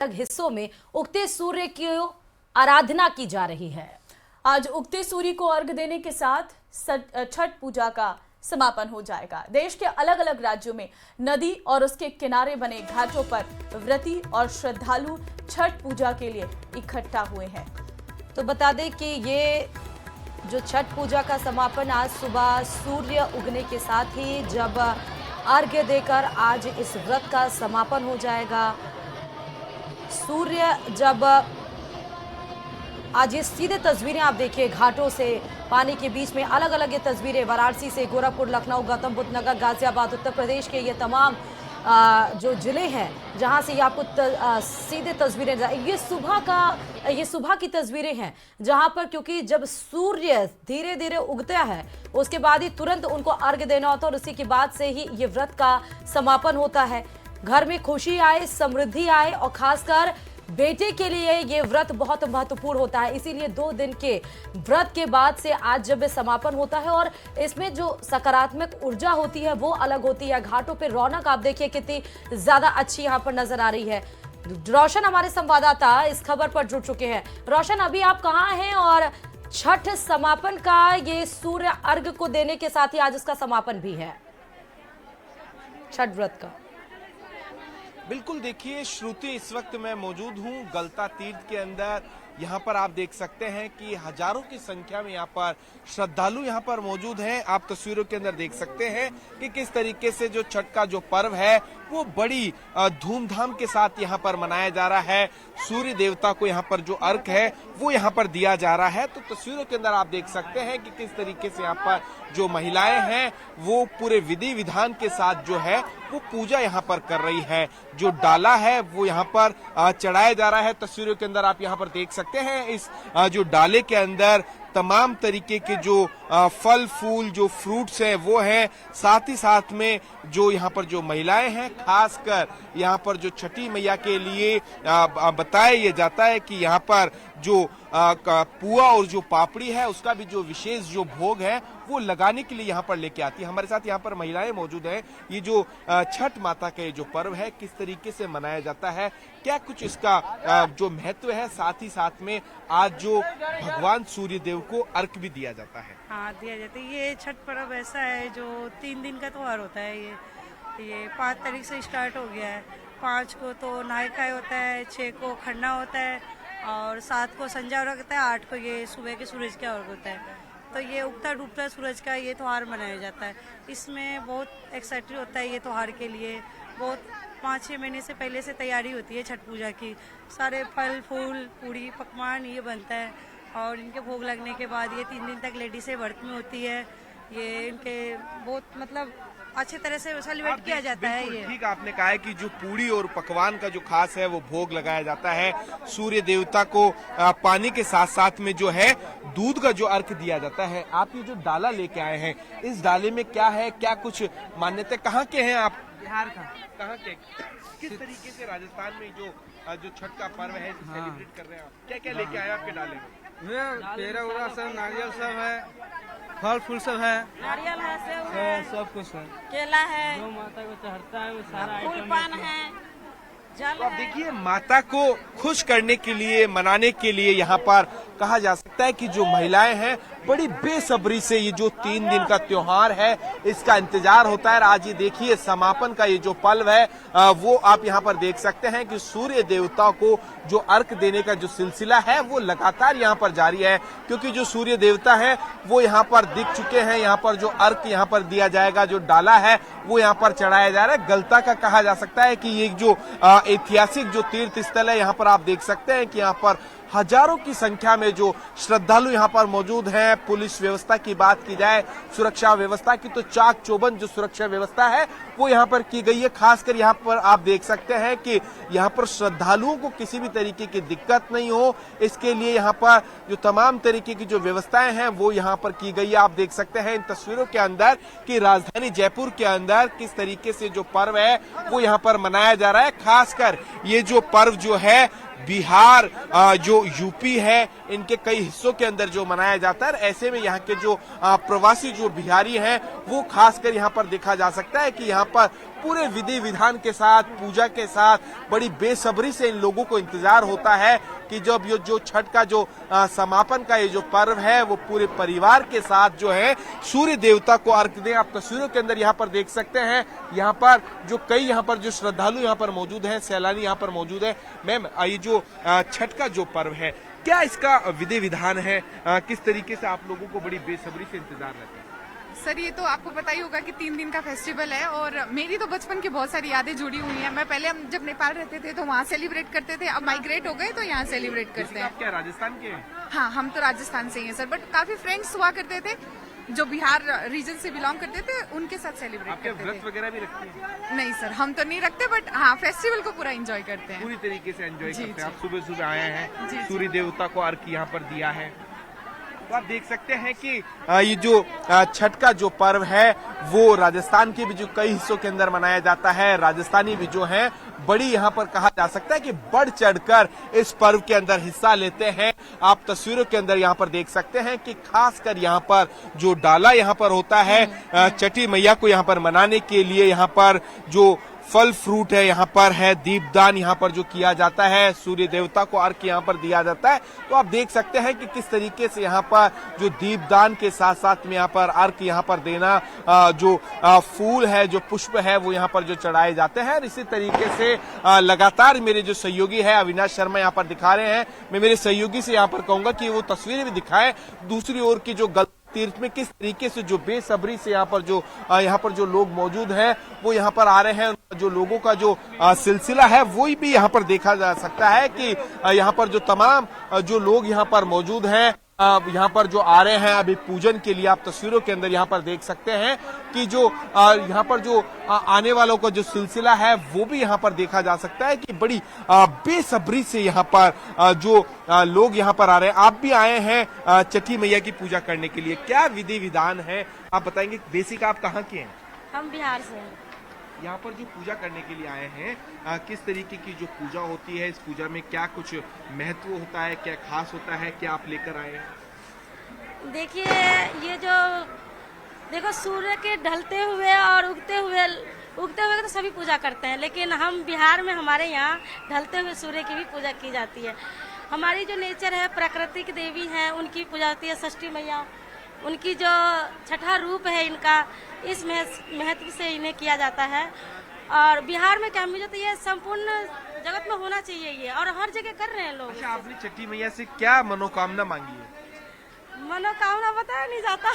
अलग हिस्सों में उगते सूर्य की आराधना की जा रही है। आज उगते सूर्य को अर्घ देने के साथ छठ पूजा का समापन हो जाएगा। देश के अलग अलग राज्यों में नदी और उसके किनारे बने घाटों पर व्रती और श्रद्धालु छठ पूजा के लिए इकट्ठा हुए हैं। तो बता दें कि ये जो छठ पूजा का समापन आज सुबह सूर्य उगने के साथ ही जब अर्घ्य देकर आज इस व्रत का समापन हो जाएगा। सूर्य जब आज ये सीधे तस्वीरें आप देखिए घाटों से पानी के बीच में अलग अलग ये तस्वीरें वाराणसी से गोरखपुर, लखनऊ, गौतम बुद्ध नगर, गाजियाबाद, उत्तर प्रदेश के ये तमाम जो जिले हैं जहां से ये आपको सीधे तस्वीरें ये सुबह की तस्वीरें हैं जहां पर क्योंकि जब सूर्य धीरे धीरे उगता है उसके बाद ही तुरंत उनको अर्घ्य देना होता है और उसी के बाद से ही ये व्रत का समापन होता है। घर में खुशी आए, समृद्धि आए और खासकर बेटे के लिए ये व्रत बहुत महत्वपूर्ण होता है। इसीलिए 2 दिन के व्रत के बाद से आज जब समापन होता है और इसमें जो सकारात्मक ऊर्जा होती है वो अलग होती है। घाटों पे रौनक आप देखिए कितनी ज्यादा अच्छी यहाँ पर नजर आ रही है। रोशन हमारे संवाददाता इस खबर पर जुड़ चुके हैं। रोशन, अभी आप कहाँ हैं और छठ समापन का ये सूर्य अर्घ को देने के साथ ही आज इसका समापन भी है छठ व्रत का? बिल्कुल, देखिए श्रुति, इस वक्त मैं मौजूद हूँ गलता तीर्थ के अंदर। यहाँ पर आप देख सकते हैं कि हजारों की संख्या में यहाँ पर श्रद्धालु यहाँ पर मौजूद हैं। आप तस्वीरों के अंदर देख सकते हैं कि किस तरीके से जो छठ का जो पर्व है वो बड़ी धूमधाम के साथ यहाँ पर मनाया जा रहा है। सूर्य देवता को यहाँ पर जो अर्घ है वो यहाँ पर दिया जा रहा है। तो तस्वीरों के अंदर आप देख सकते हैं कि किस तरीके से यहाँ पर जो महिलाएं हैं वो पूरे विधि विधान के साथ जो है वो पूजा यहाँ पर कर रही है। जो डाला है वो यहाँ पर चढ़ाया जा रहा है। तस्वीरों के अंदर आप यहाँ पर देख सकते हैं इस जो डाले के अंदर तमाम तरीके के जो फल फूल जो फ्रूट्स हैं वो हैं। साथ ही साथ में जो यहाँ पर जो महिलाएं हैं, खासकर यहाँ पर जो छठी मैया के लिए बताया ये जाता है कि यहाँ पर जो पुआ और जो पापड़ी है उसका भी जो विशेष जो भोग है वो लगाने के लिए यहाँ पर लेके आती है। हमारे साथ यहाँ पर महिलाएं मौजूद हैं। ये जो छठ माता का ये जो पर्व है किस तरीके से मनाया जाता है, क्या कुछ इसका जो महत्व है, साथ ही साथ में आज जो भगवान सूर्य देव को अर्घ भी दिया जाता है? हाँ, दिया जाता है। ये छठ पर्व ऐसा है जो 3 दिन का त्योहार होता है। ये 5 तारीख से स्टार्ट हो गया है। 5 को तो नहाय खाए होता है, 6 को खरना होता है और 7 को संध्या अर्घ होता है, 8 को ये सुबह के सूरज का अर्घ होता है। तो ये उगता डूबता सूरज का ये त्योहार मनाया जाता है। इसमें बहुत एक्साइटेड होता है ये त्योहार के लिए। बहुत 5-6 महीने से पहले से तैयारी होती है छठ पूजा की। सारे फल फूल पूड़ी पकवान ये बनता है और इनके भोग लगने के बाद ये 3 दिन तक लेडीज़ें व्रत में होती है। ये इनके बहुत मतलब अच्छे तरह से सेलिब्रेट किया जाता है। ये ठीक आपने कहा है कि जो पूड़ी और पकवान का जो खास है वो भोग लगाया जाता है। सूर्य देवता को पानी के साथ साथ में जो है दूध का जो अर्घ दिया जाता है। आप ये जो डाला लेके आए हैं, इस डाले में क्या है, क्या कुछ मान्यता, कहाँ के हैं आप? बिहार का। कहाँ के? किस तरीके से राजस्थान में जो छठ का पर्व है सेलिब्रेट कर रहे हैं आप? क्या क्या लेके आए आपके डाले में? पेड़ा उड़ा सब, नारियल सब है, फल फूल सब है, नारियल है, सेब है, सब कुछ है, केला है, जो माता को चढ़ता है वो सारा फूल पान है, जल तो आप देखिए माता को खुश करने के लिए, मनाने के लिए यहाँ पर कहा जा सकता है कि जो महिलाएं हैं बड़ी बेसब्री से ये जो 3 दिन का त्योहार है इसका इंतजार होता है। आज ये देखिए समापन का ये जो पर्व है वो आप यहाँ पर देख सकते हैं कि सूर्य देवता को जो अर्घ देने का जो सिलसिला है वो लगातार यहाँ पर जारी है, क्योंकि जो सूर्य देवता है वो यहाँ पर दिख चुके हैं। यहाँ पर जो अर्घ यहाँ पर दिया जाएगा, जो डाला है वो यहाँ पर चढ़ाया जा रहा है। गलता का कहा जा सकता है कि ये जो ऐतिहासिक जो तीर्थ स्थल है, यहाँ पर आप देख सकते हैं कि यहाँ पर हजारों की संख्या में जो श्रद्धालु यहाँ पर मौजूद हैं। पुलिस व्यवस्था की बात की जाए, सुरक्षा व्यवस्था की, तो चाक चौबंद जो सुरक्षा व्यवस्था है वो यहाँ पर की गई है। खासकर यहाँ पर आप देख सकते हैं कि यहाँ पर श्रद्धालुओं को किसी भी तरीके की दिक्कत नहीं हो, इसके लिए यहाँ पर जो तमाम तरीके की जो व्यवस्थाएं हैं वो यहाँ पर की गई है। आप देख सकते हैं इन तस्वीरों के अंदर कि राजधानी जयपुर के अंदर किस तरीके से जो पर्व है वो यहाँ पर मनाया जा रहा है। खासकर ये जो पर्व जो है बिहार, जो यूपी है, इनके कई हिस्सों के अंदर जो मनाया जाता है। ऐसे में यहाँ के जो प्रवासी जो बिहारी हैं वो खासकर यहाँ पर देखा जा सकता है कि यहाँ पर पूरे विधि विधान के साथ, पूजा के साथ बड़ी बेसब्री से इन लोगों को इंतजार होता है कि जब ये जो छठ का जो समापन का ये जो पर्व है वो पूरे परिवार के साथ जो है सूर्य देवता को अर्घ्य दें। आप तस्वीरों के अंदर यहाँ पर देख सकते हैं, यहाँ पर जो कई यहाँ पर जो श्रद्धालु यहाँ पर मौजूद हैं, सैलानी यहाँ पर मौजूद है। मैम, ये जो छठ का जो पर्व है, क्या इसका विधि विधान है, किस तरीके से आप लोगों को बड़ी बेसब्री से इंतजार रहता है? सर, ये तो आपको पता ही होगा कि 3 दिन का फेस्टिवल है और मेरी तो बचपन की बहुत सारी यादें जुड़ी हुई हैं। मैं पहले हम जब नेपाल रहते थे तो वहाँ सेलिब्रेट करते थे, अब माइग्रेट हो गए तो यहाँ सेलिब्रेट करते हैं। आप क्या राजस्थान के हैं? हाँ, हम तो राजस्थान से ही हैं सर, बट काफी फ्रेंड्स हुआ करते थे जो बिहार रीजन से बिलोंग करते थे, उनके साथ सेलिब्रेट करते व्रत थे। वगैरह भी रखते हैं? नहीं सर, हम तो नहीं रखते, बट हाँ फेस्टिवल को पूरा एंजॉय करते हैं। पूरी तरीके से एंजॉय जी, करते हैं। जी। आप सुबह सुबह आए हैं, जी, सूर्य देवता को अर्घ्य यहाँ पर दिया है, तो आप देख सकते हैं कि ये जो छठ का जो पर्व है वो राजस्थान के भी जो कई हिस्सों के अंदर मनाया जाता है। राजस्थानी भी जो हैं बड़ी यहाँ पर कहा जा सकता है कि बढ़ चढ़कर इस पर्व के अंदर हिस्सा लेते हैं। आप तस्वीरों के अंदर यहाँ पर देख सकते हैं कि खासकर यहाँ पर जो डाला यहाँ पर होता है छठी मैया को यहाँ पर मनाने के लिए, यहाँ पर जो फल फ्रूट है यहाँ पर है, दीपदान यहाँ पर जो किया जाता है, सूर्य देवता को अर्घ्य यहाँ पर दिया जाता है। तो आप देख सकते हैं कि किस तरीके से यहाँ पर जो दीपदान के साथ साथ में यहाँ पर अर्घ्य यहाँ पर देना, जो फूल है, जो पुष्प है वो यहाँ पर जो चढ़ाए जाते हैं। इसी तरीके से लगातार मेरे जो सहयोगी है अविनाश शर्मा यहाँ पर दिखा रहे हैं। मैं मेरे सहयोगी से यहाँ पर कहूंगा कि वो तस्वीरें भी दिखाएं दूसरी ओर की जो गलती तीर्थ में किस तरीके से जो बेसब्री से यहाँ पर जो लोग मौजूद हैं वो यहाँ पर आ रहे हैं। जो लोगों का जो सिलसिला है वही भी यहाँ पर देखा जा सकता है कि यहाँ पर जो तमाम जो लोग यहाँ पर मौजूद हैं, यहाँ पर जो आ रहे हैं अभी पूजन के लिए। आप तस्वीरों के अंदर यहाँ पर देख सकते हैं कि जो यहाँ पर जो आने वालों का जो सिलसिला है वो भी यहाँ पर देखा जा सकता है कि बड़ी बेसब्री से यहाँ पर जो लोग यहाँ पर आ रहे हैं। आप भी आए हैं छठी मैया की पूजा करने के लिए, क्या विधि विधान है आप बताएंगे? बेसिक आप कहाँ के हैं? हम बिहार से हैं। यहाँ पर जो पूजा करने के लिए आए हैं, किस तरीके की जो पूजा होती है, इस पूजा में क्या कुछ महत्व होता है, क्या खास होता है, क्या आप लेकर आए हैं? देखिए, ये जो देखो सूर्य के ढलते हुए और उगते हुए तो सभी पूजा करते हैं, लेकिन हम बिहार में हमारे यहाँ ढलते हुए सूर्य की भी पूजा की जाती है। हमारी जो नेचर है, प्राकृतिक देवी हैं, उनकी पूजा होती है। षष्ठी मैया, उनकी जो छठा रूप है इनका, इस महत्व से इन्हें किया जाता है। और बिहार में क्या मुझे तो ये संपूर्ण जगत में होना चाहिए ये, और हर जगह कर रहे हैं लोग। अच्छा, आपने छठी मैया से क्या मनोकामना मांगी है? मनोकामना बताया नहीं जाता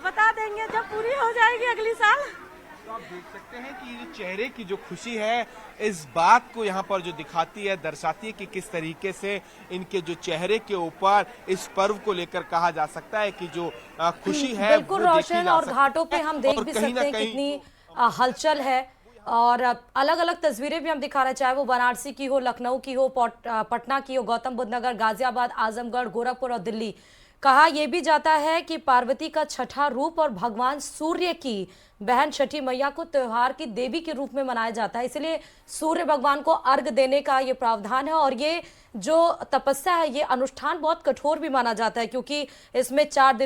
बता देंगे जब पूरी हो जाएगी अगली साल। तो आप देख सकते हैं कि ये चेहरे की जो खुशी है इस बात को यहाँ पर जो दिखाती है, दर्शाती है कि किस तरीके से इनके जो चेहरे के ऊपर इस पर्व को लेकर कहा जा सकता है कि जो खुशी है बिल्कुल रोशन। और घाटों पे हम देख भी सकते हैं कितनी हलचल है, और अलग अलग तस्वीरें भी हम दिखा रहे हैं, चाहे वो बनारसी की हो, लखनऊ की हो, पटना की हो, गौतम बुद्ध नगर, गाजियाबाद, आजमगढ़, गोरखपुर और दिल्ली। कहा यह भी जाता है कि पार्वती का छठा रूप और भगवान सूर्य की बहन छठी मैया को त्योहार की देवी के रूप में मनाया जाता है, इसलिए सूर्य भगवान को अर्घ देने का ये प्रावधान है। और ये जो तपस्या है, ये अनुष्ठान बहुत कठोर भी माना जाता है, क्योंकि इसमें 4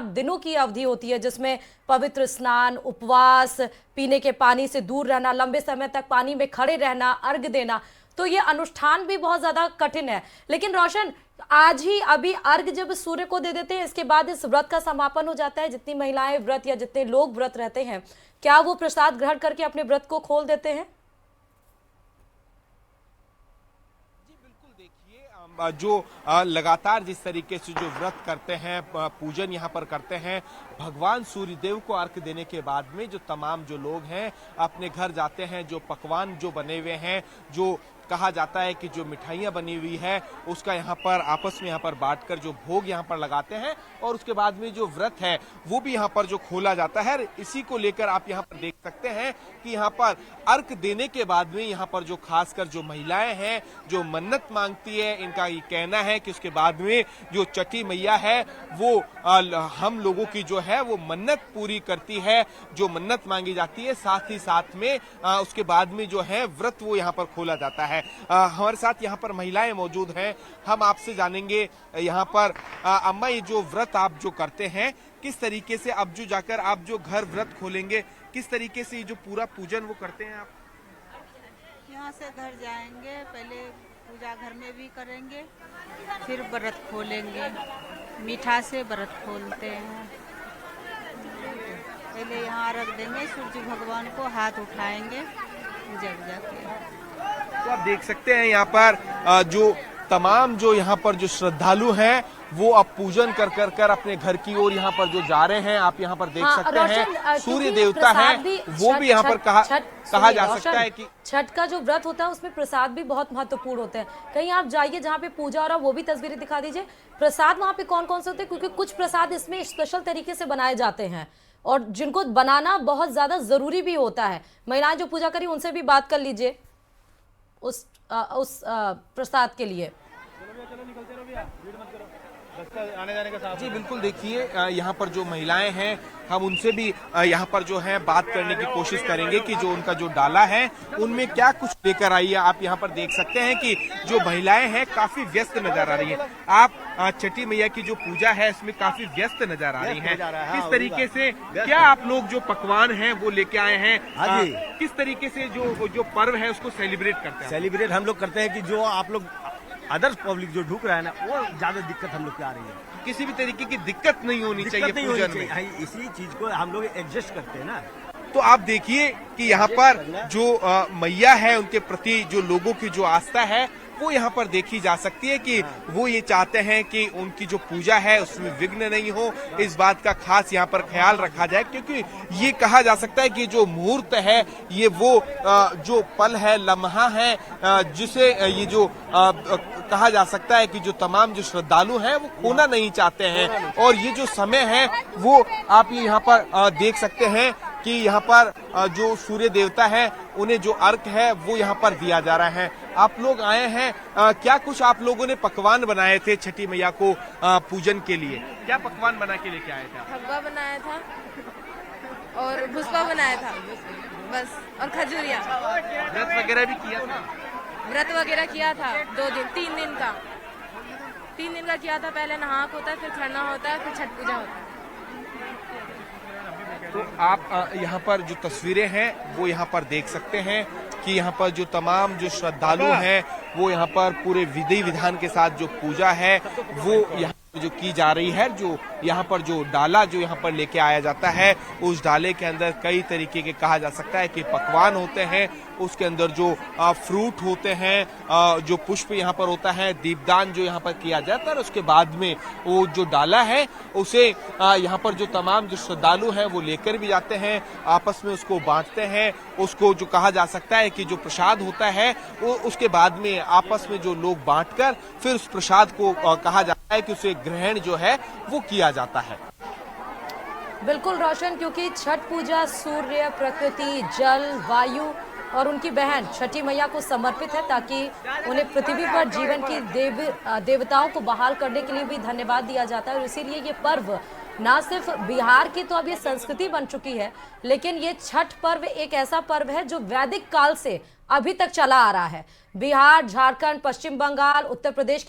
दिनों की अवधि होती है, जिसमें पवित्र स्नान, उपवास, पीने के पानी से दूर रहना, लंबे समय तक पानी में खड़े रहना, अर्घ देना। तो ये अनुष्ठान भी बहुत ज्यादा कठिन है। लेकिन रोशन, आज ही अभी अर्घ जब सूर्य को दे देते हैं, इसके बाद इस व्रत का समापन हो जाता है। जितनी महिलाएं व्रत या जितने लोग व्रत रहते हैं, क्या वो प्रसाद ग्रहण करके अपने व्रत को खोल देते हैं? जी बिल्कुल। देखिए, जो लगातार जिस तरीके से जो व्रत करते हैं, पूजन यहाँ पर करते हैं, भगवान सूर्यदेव को अर्घ देने के बाद में जो तमाम जो लोग हैं अपने घर जाते हैं, जो पकवान जो बने हुए हैं, जो कहा जाता है कि जो मिठाइयाँ बनी हुई है उसका यहाँ पर आपस में यहाँ पर बांटकर जो भोग यहाँ पर लगाते हैं, और उसके बाद में जो व्रत है वो भी यहाँ पर जो खोला जाता है। इसी को लेकर आप यहाँ पर देख सकते हैं कि यहाँ पर अर्घ देने के बाद में यहाँ पर जो खासकर जो महिलाएं हैं जो मन्नत मांगती है, इनका ये कहना है कि उसके बाद में जो छठी मैया है वो हम लोगों की जो है वो मन्नत पूरी करती है, जो मन्नत मांगी जाती है। साथ ही साथ में उसके बाद में जो है व्रत वो यहाँ पर खोला जाता है। है। हमारे साथ यहाँ पर महिलाएं मौजूद हैं, हम आपसे जानेंगे यहाँ पर अम्मा ये जो व्रत आप जो करते हैं किस तरीके से, अब जो जाकर आप जो घर व्रत खोलेंगे किस तरीके से ये जो पूरा पूजन वो करते हैं आप? यहाँ से घर जाएंगे, पहले पूजा घर में भी करेंगे, फिर व्रत खोलेंगे, मीठा से व्रत खोलते हैं। पहले यहाँ रख देंगे, सूर्य भगवान को हाथ उठाएंगे जग जाके। तो आप देख सकते हैं यहाँ पर जो तमाम जो यहाँ पर जो श्रद्धालु हैं वो अब पूजन कर कर कर अपने घर की ओर यहाँ पर जो जा रहे हैं। आप यहाँ पर देख सकते हैं सूर्य देवता है वो भी यहाँ पर कहा जा सकता है कि छठ का जो व्रत होता है उसमें प्रसाद भी बहुत महत्वपूर्ण होते हैं। कहीं आप जाइए जहाँ पे पूजा हो रहा है वो भी तस्वीरें दिखा दीजिए। प्रसाद वहाँ पे कौन कौन से होते हैं, क्योंकि कुछ प्रसाद इसमें स्पेशल तरीके से बनाए जाते हैं और जिनको बनाना बहुत ज्यादा जरूरी भी होता है। महिलाएं जो पूजा करी उनसे भी बात कर लीजिए उस प्रसाद के लिए। जी बिल्कुल, देखिए यहाँ पर जो महिलाएं हैं हम उनसे भी यहाँ पर जो है बात करने की कोशिश करेंगे कि जो उनका जो डाला है उनमें क्या कुछ लेकर आई है। आप यहाँ पर देख सकते हैं कि जो महिलाएं हैं काफी व्यस्त नजर आ रही हैं। आप छठी मैया की जो पूजा है इसमें काफी व्यस्त नजर आ रही हैं। किस तरीके से क्या आप लोग जो पकवान हैं वो लेके आए हैं, किस तरीके से जो पर्व है उसको सेलिब्रेट करते हैं? सेलिब्रेट हम लोग करते हैं कि जो आप लोग अदर्स पब्लिक जो ढूक रहा है ना वो ज्यादा दिक्कत हम लोग की आ रही है। किसी भी तरीके की दिक्कत नहीं होनी चाहिए पूजन में, इसी चीज को हम लोग एडजस्ट करते हैं ना। तो आप देखिए कि यहाँ पर जो मैया है उनके प्रति जो लोगों की जो आस्था है वो यहाँ पर देखी जा सकती है कि वो ये चाहते हैं कि उनकी जो पूजा है उसमें विघ्न नहीं हो, इस बात का खास यहाँ पर ख्याल रखा जाए। क्योंकि ये कहा जा सकता है कि जो मुहूर्त है ये वो जो पल है, लम्हा है, जिसे ये जो कहा जा सकता है कि जो तमाम जो श्रद्धालु हैं वो खोना नहीं चाहते हैं। और ये जो समय है वो आप ये यहाँ पर देख सकते हैं कि यहाँ पर जो सूर्य देवता है उन्हें जो अर्घ है वो यहाँ पर दिया जा रहा है। आप लोग आए हैं, क्या कुछ आप लोगों ने पकवान बनाए थे छठी मैया को पूजन के लिए? क्या पकवान बना के लेके आए थे? हलवा बनाया था और भुसबा बनाया था बस, और खजूरिया। व्रत वगैरह भी किया था? व्रत वगैरह किया था 3 दिन का 3 दिन का किया था। पहले नहाक होता है, फिर खरना होता है, फिर छठ पूजा होता है। तो आप यहाँ पर जो तस्वीरें हैं वो यहाँ पर देख सकते हैं कि यहाँ पर जो तमाम जो श्रद्धालु हैं वो यहाँ पर पूरे विधि विधान के साथ जो पूजा है वो यहाँ जो की जा रही है। जो यहाँ पर जो डाला जो यहाँ पर लेके आया जाता है उस डाले के अंदर कई तरीके के कहा जा सकता है कि पकवान होते हैं। उसके अंदर जो फ्रूट होते हैं, जो पुष्प यहाँ पर होता है, दीपदान जो यहाँ पर किया जाता है और उसके बाद में वो जो डाला है उसे यहाँ पर जो तमाम जो श्रद्धालु हैं वो लेकर भी जाते हैं, आपस में उसको बांटते हैं। उसको जो कहा जा सकता है कि जो प्रसाद होता है वो उसके बाद में आपस में जो लोग बांटकर फिर उस प्रसाद को कहा जाता है कि उसे ग्रहण जो है वो किया जाता है। बिल्कुल रोशन, क्योंकि छठ पूजा सूर्य, प्रकृति, जल, वायु और उनकी बहन छठी मैया को समर्पित है ताकि उन्हें पृथ्वी पर जीवन की देवताओं को बहाल करने के लिए भी धन्यवाद दिया जाता है। और इसीलिए ये पर्व ना सिर्फ बिहार की तो अब ये संस्कृति बन चुकी है, लेकिन ये छठ पर्व एक ऐसा पर्व है जो वैदिक काल से अभी तक चला आ रहा है। बिहार, झारखंड, पश्चिम बंगाल, उत्तर प्रदेश